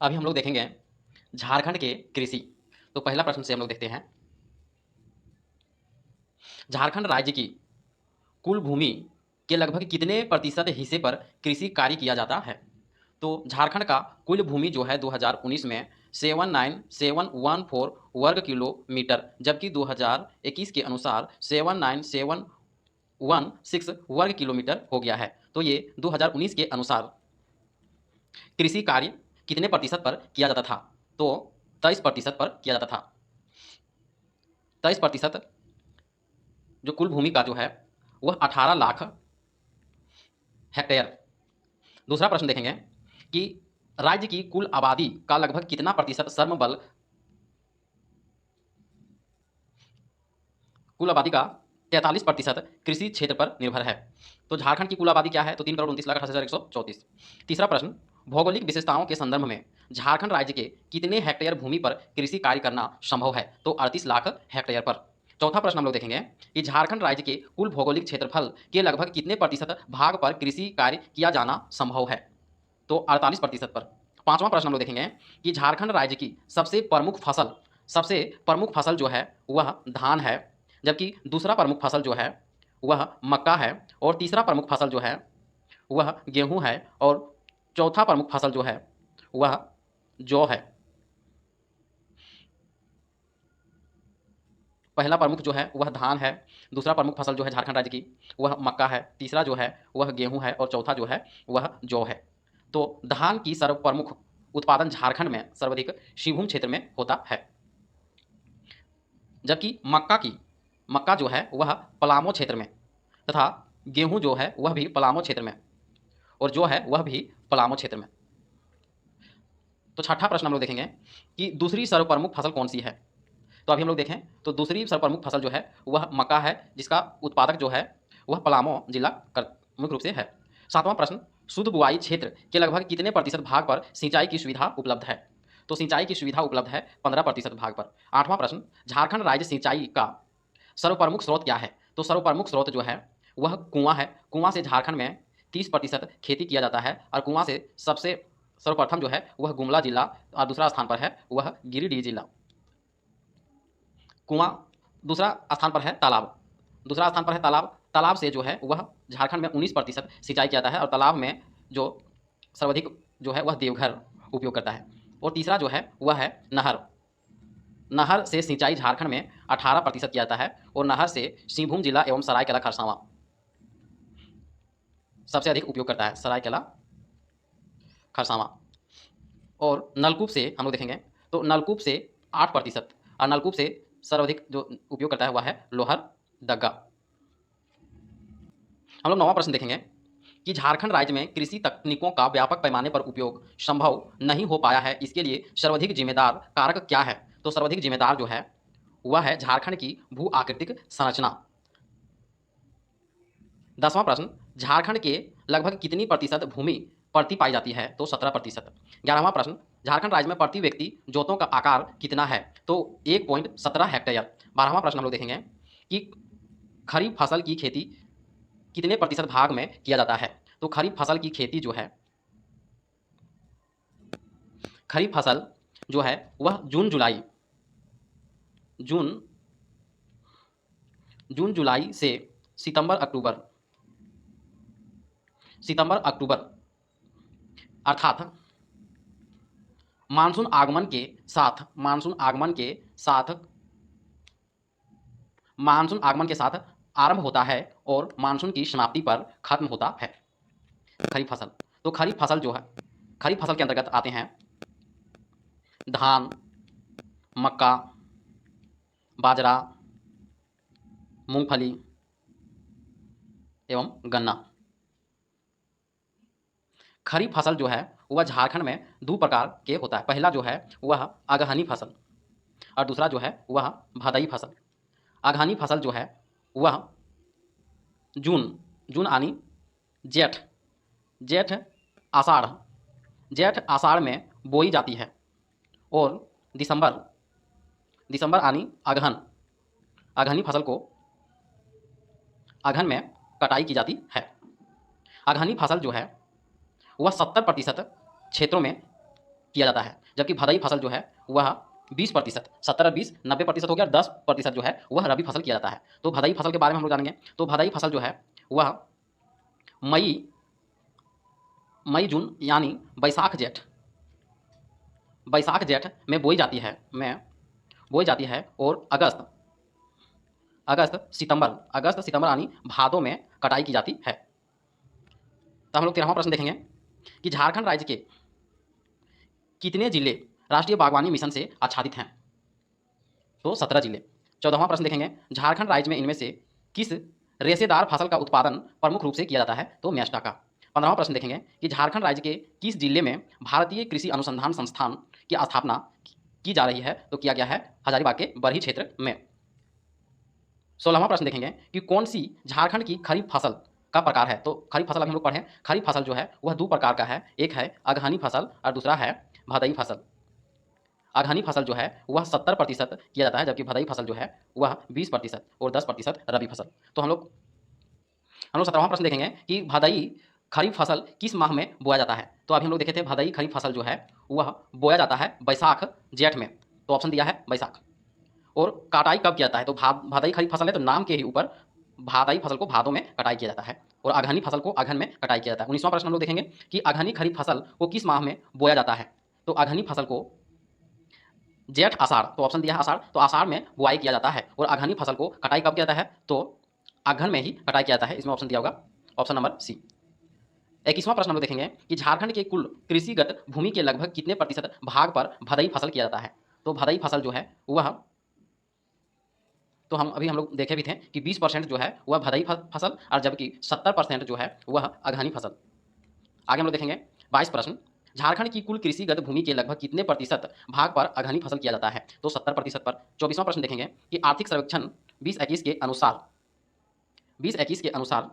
अभी हम लोग देखेंगे झारखंड के कृषि। तो पहला प्रश्न से हम लोग देखते हैं, झारखंड राज्य की कुल भूमि के लगभग कितने प्रतिशत हिस्से पर कृषि कार्य किया जाता है। तो झारखंड का कुल भूमि जो है 2019 में 79714 वर्ग किलोमीटर, जबकि 2021 के अनुसार 79716 वर्ग किलोमीटर हो गया है। तो ये 2019 के अनुसार कृषि कार्य कितने प्रतिशत पर किया जाता था। तो 23% पर किया जाता था। 23% जो कुल भूमि का जो है वह 18 लाख हेक्टेयर। दूसरा प्रश्न देखेंगे कि राज्य की कुल आबादी का लगभग कितना प्रतिशत श्रम बल, कुल आबादी का 43% कृषि क्षेत्र पर निर्भर है। तो झारखंड की कुल आबादी क्या है, तो 3,29,28,134। तीसरा प्रश्न, भौगोलिक विशेषताओं के संदर्भ में झारखंड राज्य के कितने हेक्टेयर भूमि पर कृषि कार्य करना संभव है। तो 38 लाख हेक्टेयर पर। चौथा प्रश्न हम लोग देखेंगे कि झारखंड राज्य के कुल भौगोलिक क्षेत्रफल के लगभग कितने प्रतिशत भाग पर कृषि कार्य किया जाना संभव है। तो 48% पर। पांचवा प्रश्न हम लोग देखेंगे कि झारखंड राज्य की सबसे प्रमुख फसल जो है वह धान है, जबकि दूसरा प्रमुख फसल जो है वह मक्का है, और तीसरा प्रमुख फसल जो है वह गेहूं है, और चौथा प्रमुख फसल जो है वह जौ है। पहला प्रमुख जो है वह धान है, दूसरा प्रमुख फसल जो है झारखंड राज्य की वह मक्का है, तीसरा जो है वह गेहूं है, और चौथा जो है वह जौ है। तो धान की सर्व प्रमुख उत्पादन झारखंड में सर्वाधिक सिंहभूम क्षेत्र में होता है, जबकि मक्का जो है वह पलामू क्षेत्र में, तथा गेहूं जो है वह भी पलामू क्षेत्र में, और जो है वह भी पलामू क्षेत्र में। तो छठा प्रश्न हम लोग देखेंगे कि दूसरी सर्वप्रमुख फसल कौन सी है। तो अभी हम लोग देखें तो दूसरी सर्वप्रमुख फसल जो है वह मक्का है, जिसका उत्पादक जो है वह पलामू जिला मुख्य रूप से है। सातवां प्रश्न, शुद्ध बुआई क्षेत्र के लगभग कितने प्रतिशत भाग पर सिंचाई की सुविधा उपलब्ध है। तो सिंचाई की सुविधा उपलब्ध है 15% भाग पर। आठवां प्रश्न, झारखंड राज्य सिंचाई का सर्वप्रमुख स्रोत क्या है। तो सर्वप्रमुख स्रोत जो है वह कुआं है। कुआं से झारखंड में 30% खेती किया जाता है, और कुआं से सबसे सर्वप्रथम जो है वह गुमला जिला, और दूसरा स्थान पर है वह गिरिडीह जिला। कुआं दूसरा स्थान पर है तालाब, दूसरा स्थान पर है तालाब। तालाब से जो है वह झारखंड में 19% सिंचाई किया जाता है, और तालाब में जो सर्वाधिक जो है वह देवघर उपयोग करता है। और तीसरा जो है वह है नहर। नहर से सिंचाई झारखंड में 18% किया जाता है, और नहर से सिंहभूम जिला एवं सरायकेला खरसावां सबसे अधिक उपयोग करता है, सरायकेला खरसावां। और नलकूप से हम लोग देखेंगे तो नलकूप से 8%, और नलकूप से सर्वाधिक जो उपयोग करता है वह है लोहरदगा। हम लोग नौवां प्रश्न देखेंगे कि झारखंड राज्य में कृषि तकनीकों का व्यापक पैमाने पर उपयोग संभव नहीं हो पाया है, इसके लिए सर्वाधिक जिम्मेदार कारक क्या है। तो सर्वाधिक जिम्मेदार जो है वह है झारखंड की भू आकृतिक संरचना। 10वां प्रश्न, झारखंड के लगभग कितनी प्रतिशत भूमि परती पाई जाती है। तो 17%। 11वां प्रश्न, झारखंड राज्य में प्रति व्यक्ति जोतों का आकार कितना है। तो 1.17 हेक्टेयर। 12वां प्रश्न हम लोग देखेंगे कि खरीफ फसल की खेती कितने प्रतिशत भाग में किया जाता है। तो खरीफ फसल की खेती जो है, खरीफ फसल जो है वह जून जून जुलाई से सितंबर अक्टूबर अर्थात मानसून आगमन के साथ आरंभ होता है, और मानसून की समाप्ति पर खत्म होता है खरीफ फसल। तो खरीफ फसल जो है, खरीफ फसल के अंतर्गत आते हैं धान, मक्का, बाजरा, मूंगफली एवं गन्ना। खरीफ फसल जो है वह झारखंड में दो प्रकार के होता है। पहला जो है वह अगहनी फसल, और दूसरा जो है वह भदई फसल। अगहनी फसल जो है वह जून जून आनी जेठ जेठ आषाढ़ जेठ आषाढ़ में बोई जाती है, और दिसंबर दिसंबर आनी अगहनी फसल को अगहन में कटाई की जाती है। अगहनी फसल जो है वह 70% क्षेत्रों में किया जाता है, जबकि भदई फसल जो है वह 20%, 70-20, 90% हो गया, 10% जो है वह रबी फसल किया जाता है। तो भदई फसल के बारे में हम लोग जानेंगे। तो भदई फसल जो है वह मई मई जून यानी बैसाख जेठ में बोई जाती है, और अगस्त सितंबर यानी भादों में कटाई की जाती है। तो हम लोग 13वां प्रश्न देखेंगे कि झारखंड राज्य के कितने जिले राष्ट्रीय बागवानी मिशन से आच्छादित हैं? तो 17 जिले। 14वां प्रश्न देखेंगे, झारखंड राज्य में इनमें से किस रेशेदार फसल का उत्पादन प्रमुख रूप से किया जाता है? तो मेस्टा का। 15वां प्रश्न देखेंगे कि झारखंड राज्य के किस जिले में भारतीय कृषि अनुसंधान संस्थान की स्थापना की जा रही है? तो किया गया है हजारीबाग के बरही क्षेत्र में। 16वां प्रश्न देखेंगे कि कौन सी झारखंड की खरीफ फसल का प्रकार है? तो खरीफ फसल अभी हम लोग पढ़े, खरीफ फसल जो है वह दो प्रकार का है, एक है अगहनी फसल और दूसरा है भदई फसल। अगहनी फसल जो है वह 70% किया जाता है, जबकि भदई फसल जो है वह 20% और 10% रबी फसल। तो हम लोग 17वां प्रश्न देखेंगे कि भदई खरीफ फसल किस माह में बोया जाता है? तो अभी हम लोग देखे थे भदई खरीफ फसल जो है वह बोया जाता है बैसाख जेठ में, तो ऑप्शन दिया है बैसाख। और कटाई कब किया जाता है? तो भदई खरीफ फसल है तो नाम के ही ऊपर भदई फसल को भादों में कटाई किया जाता है और अगहनी फसल को अगहन में कटाई किया जाता है। 19वां प्रश्न हम लोग देखेंगे कि अगहनी खरीफ फसल को किस माह में बोया जाता है? तो अगहनी फसल को जेठ आषाढ़, तो ऑप्शन दिया है आषाढ़, तो आषाढ़ में बुआई किया जाता है और अगहनी फसल को कटाई कब किया जाता है? तो अगहन में ही कटाई किया जाता है। इसमें ऑप्शन दिया होगा ऑप्शन नंबर सी। 21वां प्रश्न हम लोग देखेंगे कि झारखंड के कुल कृषिगत भूमि के लगभग कितने प्रतिशत भाग पर भदई फसल किया जाता है? तो भदई फसल जो है वह, तो हम लोग देखे भी थे कि 20% जो है वह भदई फसल और जबकि 70% जो है वह अगहनी फसल। आगे हम लोग देखेंगे 22 प्रश्न, झारखंड की कुल कृषिगत भूमि के लगभग कितने प्रतिशत भाग पर अगहनी फसल किया जाता है? तो 70% पर। 24वां प्रश्न देखेंगे कि आर्थिक सर्वेक्षण 2021 के अनुसार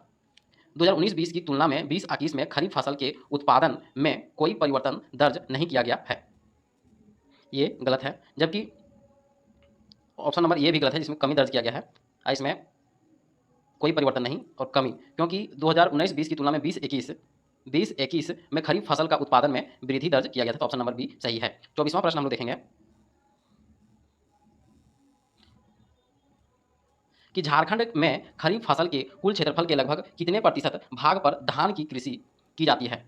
2019-20 की तुलना में 2021 में खरीफ फसल के उत्पादन में कोई परिवर्तन दर्ज नहीं किया गया है, ये गलत है। जबकि ऑप्शन नंबर ये भी गलत है, जिसमें कमी दर्ज किया गया है, इसमें कोई परिवर्तन नहीं और कमी, क्योंकि 2019-20 की तुलना में 2021 में खरीफ फसल का उत्पादन में वृद्धि दर्ज किया गया था, तो ऑप्शन नंबर बी सही है। 24वां प्रश्न हम लोग देखेंगे कि झारखंड में खरीफ फसल के कुल क्षेत्रफल के लगभग कितने प्रतिशत भाग पर धान की कृषि की जाती है?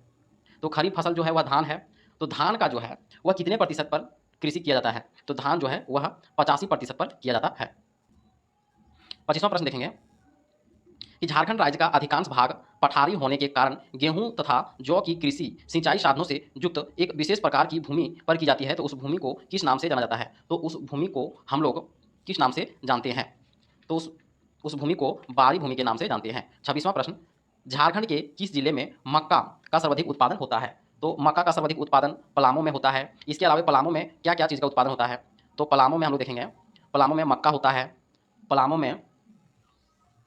तो खरीफ फसल जो है वह धान है, तो धान का जो है वह कितने प्रतिशत पर कृषि किया जाता है? तो धान जो है वह 85% पर किया जाता है। 25वां प्रश्न देखेंगे कि झारखंड राज्य का अधिकांश भाग पठारी होने के कारण गेहूं तथा जौ की कृषि सिंचाई साधनों से युक्त एक विशेष प्रकार की भूमि पर की जाती है, तो उस भूमि को किस नाम से जाना जाता है? तो उस भूमि को हम लोग किस नाम से जानते हैं? तो उस भूमि को बारी भूमि के नाम से जानते हैं। 26वां प्रश्न, झारखंड के किस जिले में मक्का का सर्वाधिक उत्पादन होता है? तो मक्का का सर्वाधिक उत्पादन पलामू में होता है। इसके अलावा पलामू में क्या क्या चीज़ का उत्पादन होता है? तो पलामू में हम लोग देखेंगे, पलामू में मक्का होता है, पलामू में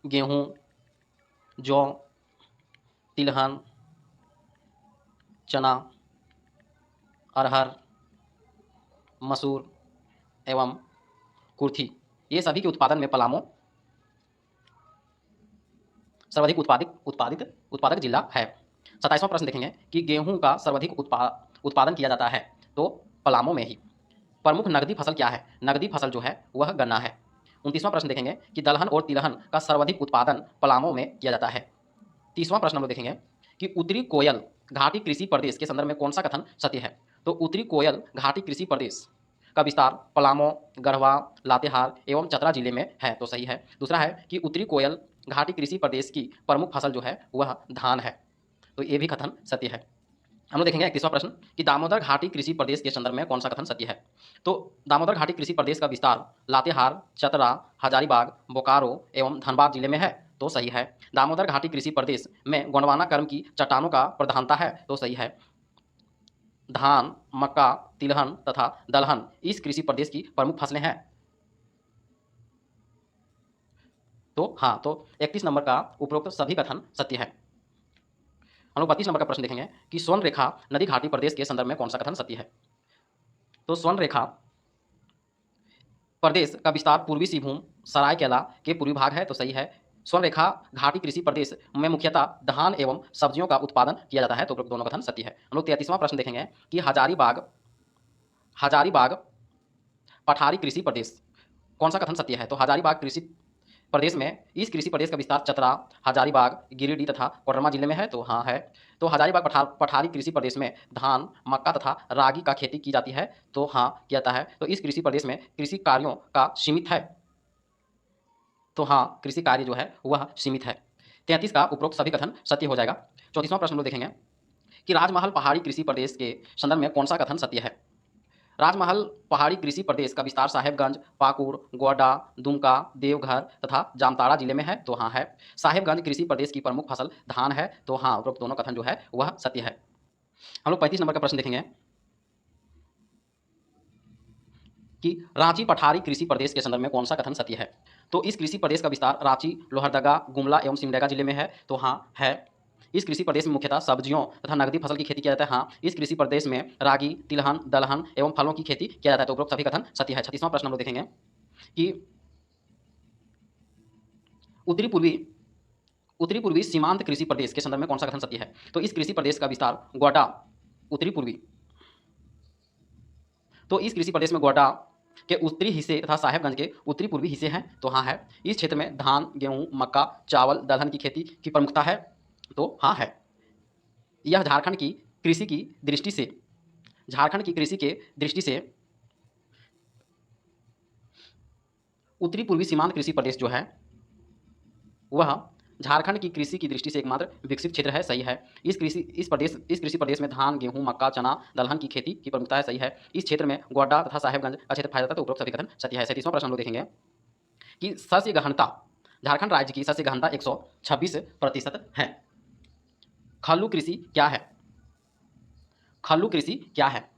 गेहूँ, जौ, तिलहन, चना, अरहर, मसूर एवं कुर्थी, ये सभी के उत्पादन में पलामू सर्वाधिक उत्पादक जिला है। 27वां प्रश्न देखेंगे कि गेहूं का सर्वाधिक उत्पादन किया जाता है, तो पलामू में ही। प्रमुख नगदी फसल क्या है? नगदी फसल जो है वह गन्ना है। 29वां प्रश्न देखेंगे कि दलहन और तिलहन का सर्वाधिक उत्पादन पलामू में किया जाता है। 30वां प्रश्न हम लोग देखेंगे कि उत्तरी कोयल घाटी कृषि प्रदेश के संदर्भ में कौन सा कथन सत्य है? तो उत्तरी कोयल घाटी कृषि प्रदेश का विस्तार पलामू, गढ़वा, लातेहार एवं चतरा जिले में है, तो सही है। दूसरा है कि उत्तरी कोयल घाटी कृषि प्रदेश की प्रमुख फसल जो है वह धान है, तो ये भी कथन सत्य है। हम लोग देखेंगे 31वां प्रश्न कि दामोदर घाटी कृषि प्रदेश के संदर्भ में कौन सा कथन सत्य है? तो दामोदर घाटी कृषि प्रदेश का विस्तार लातेहार, चतरा, हजारीबाग, बोकारो एवं धनबाद जिले में है, तो सही है। दामोदर घाटी कृषि प्रदेश में गोंडवाना क्रम की चट्टानों का प्रधानता है, तो सही है। धान, मक्का, तिलहन तथा दलहन इस कृषि प्रदेश की प्रमुख फसलें हैं। तो हाँ, तो 31 नंबर का उपरोक्त सभी कथन सत्य है। हम लोग 32 नंबर का प्रश्न देखेंगे कि स्वर्ण रेखा नदी घाटी प्रदेश के संदर्भ में कौन सा कथन सत्य है? तो स्वर्ण रेखा प्रदेश का विस्तार पूर्वी सिंहभूम, सरायकेला के पूर्वी भाग है, तो सही है। स्वर्ण रेखा घाटी कृषि प्रदेश में मुख्यतः धान एवं सब्जियों का उत्पादन किया जाता है, तो दोनों कथन सत्य है। हम लोग 33वां प्रश्न देखेंगे कि हजारीबाग हजारीबाग पठारी कृषि प्रदेश, कौन सा कथन सत्य है? तो हजारीबाग कृषि प्रदेश में, इस कृषि प्रदेश का विस्तार चतरा, हजारीबाग, गिरिडीह तथा कोडरमा जिले में है। तो हाँ है। तो हजारीबाग पठारी कृषि प्रदेश में धान, मक्का तथा रागी का खेती की जाती है। तो हाँ किया जाता है। तो इस कृषि प्रदेश में कृषि कार्यों का सीमित है। तो हाँ, कृषि कार्य जो है वह सीमित है। 33 का उपरोक्त सभी कथन सत्य हो जाएगा। 34वां प्रश्न हम लोग देखेंगे कि राजमहल पहाड़ी कृषि प्रदेश के संदर्भ में कौन सा कथन सत्य है? राजमहल पहाड़ी कृषि प्रदेश का विस्तार साहेबगंज, पाकुड़, गोड्डा, दुमका, देवघर तथा जामताड़ा जिले में है। तो हाँ है। साहेबगंज कृषि प्रदेश की प्रमुख फसल धान है। तो हाँ, उपरोक्त दोनों कथन जो है वह सत्य है। हम लोग 35 नंबर का प्रश्न देखेंगे कि रांची पठारी कृषि प्रदेश के संदर्भ में कौन सा कथन सत्य है? तो इस कृषि प्रदेश का विस्तार रांची, लोहरदगा, गुमला एवं सिमडेगा जिले में है। तो हाँ है। इस कृषि प्रदेश में मुख्यतः सब्जियों तथा नकदी फसल की खेती किया जाता है। हाँ, इस कृषि प्रदेश में रागी, तिलहन, दलहन एवं फलों की खेती किया जाता है। तो उपरोक्त सभी कथन सत्य है। 36वां प्रश्न हम लोग देखेंगे कि उत्तरी पूर्वी उत्तरी पूर्वी सीमांत कृषि प्रदेश के संदर्भ में कौन सा कथन सत्य है? तो इस कृषि प्रदेश का विस्तार गोड्डा, उत्तरी पूर्वी, तो इस कृषि प्रदेश में गोड्डा के उत्तरी हिस्से तथा साहेबगंज के उत्तरी पूर्वी हिस्से हैं। तो हाँ है। इस क्षेत्र में धान, गेहूं, मक्का, चावल, दलहन की खेती की प्रमुखता है। तो हाँ है। यह झारखंड की कृषि की दृष्टि से झारखंड की कृषि के दृष्टि से उत्तरी पूर्वी सीमांत कृषि प्रदेश जो है वह झारखंड की कृषि की दृष्टि से एकमात्र विकसित क्षेत्र है। सही है। इस कृषि प्रदेश में धान, गेहूं, मक्का, चना, दलहन की खेती की प्रमुखता है। सही है। इस क्षेत्र में गोड्डा तथा साहेबगंज का क्षेत्र पाया जाता है। तो उपरोक्त सभी कथन सत्य है। 37वां प्रश्न हम लोग देखेंगे कि सस्य गहनता, झारखंड राज्य की सस्य गहनता 126% है। खल्लू कृषि क्या है? खल्लू कृषि क्या है?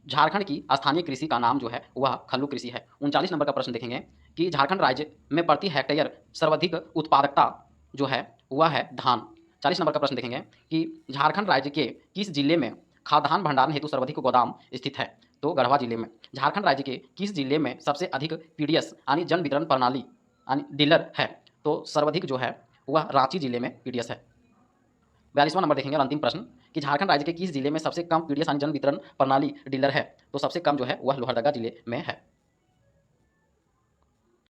झारखंड की स्थानीय कृषि का नाम जो है वह खल्लू कृषि है। 39 नंबर का प्रश्न देखेंगे कि झारखंड राज्य में प्रति हेक्टेयर सर्वाधिक उत्पादकता जो है वह है धान। 40 नंबर का प्रश्न देखेंगे कि झारखंड राज्य के किस जिले में खाद्यान्न भंडारण हेतु सर्वाधिक गोदाम स्थित है? तो गढ़वा जिले में। झारखंड राज्य के किस जिले में सबसे अधिक पीडीएस यानी जन वितरण प्रणाली यानी डीलर है? तो सर्वाधिक जो है वह रांची जिले में पीडीएस है। 42वां नंबर देखेंगे और अंतिम प्रश्न कि झारखंड राज्य के किस जिले में सबसे कम पीडीएस यानी जन वितरण प्रणाली डीलर है? तो सबसे कम जो है वह लोहरदगा जिले में है।